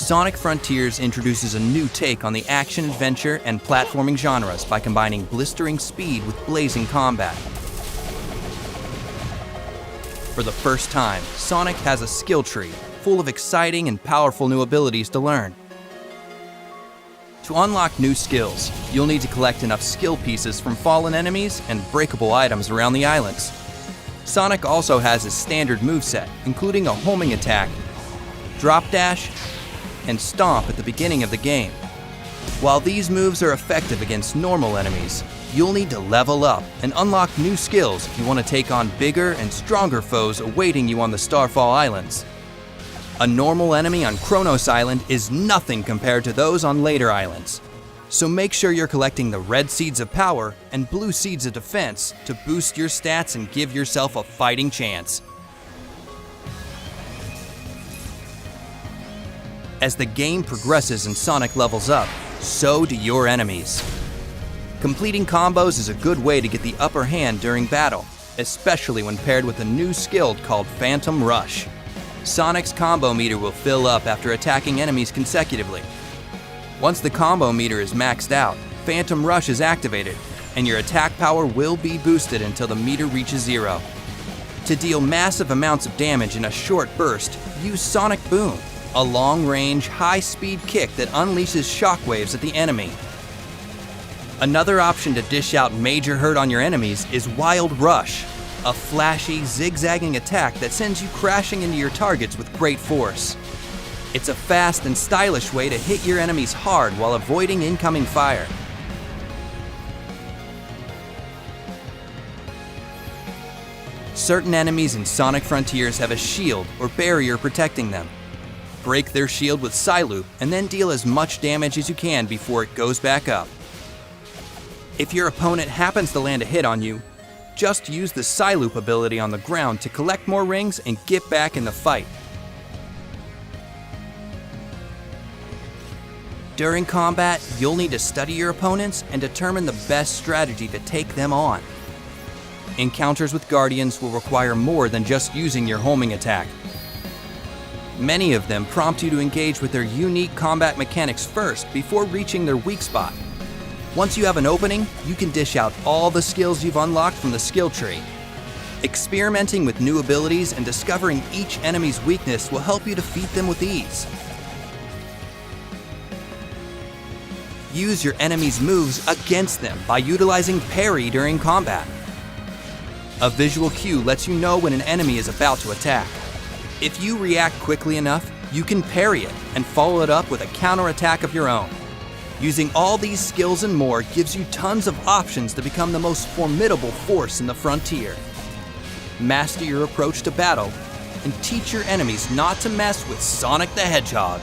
Sonic Frontiers introduces a new take on the action-adventure and platforming genres by combining blistering speed with blazing combat. For the first time, Sonic has a skill tree full of exciting and powerful new abilities to learn. To unlock new skills, you'll need to collect enough skill pieces from fallen enemies and breakable items around the islands. Sonic also has his standard moveset, including a homing attack, drop dash, and stomp at the beginning of the game. While these moves are effective against normal enemies, you'll need to level up and unlock new skills if you want to take on bigger and stronger foes awaiting you on the Starfall Islands. A normal enemy on Kronos Island is nothing compared to those on later islands. So make sure you're collecting the red seeds of power and blue seeds of defense to boost your stats and give yourself a fighting chance. As the game progresses and Sonic levels up, so do your enemies. Completing combos is a good way to get the upper hand during battle, especially when paired with a new skill called Phantom Rush. Sonic's combo meter will fill up after attacking enemies consecutively. Once the combo meter is maxed out, Phantom Rush is activated, and your attack power will be boosted until the meter reaches 0. To deal massive amounts of damage in a short burst, use Sonic Boom, a long-range, high-speed kick that unleashes shockwaves at the enemy. Another option to dish out major hurt on your enemies is Wild Rush, a flashy, zigzagging attack that sends you crashing into your targets with great force. It's a fast and stylish way to hit your enemies hard while avoiding incoming fire. Certain enemies in Sonic Frontiers have a shield or barrier protecting them. Break their shield with Psyloop and then deal as much damage as you can before it goes back up. If your opponent happens to land a hit on you, just use the Psyloop ability on the ground to collect more rings and get back in the fight. During combat, you'll need to study your opponents and determine the best strategy to take them on. Encounters with Guardians will require more than just using your homing attack. Many of them prompt you to engage with their unique combat mechanics first before reaching their weak spot. Once you have an opening, you can dish out all the skills you've unlocked from the skill tree. Experimenting with new abilities and discovering each enemy's weakness will help you defeat them with ease. Use your enemy's moves against them by utilizing parry during combat. A visual cue lets you know when an enemy is about to attack. If you react quickly enough, you can parry it and follow it up with a counterattack of your own. Using all these skills and more gives you tons of options to become the most formidable force in the frontier. Master your approach to battle and teach your enemies not to mess with Sonic the Hedgehog.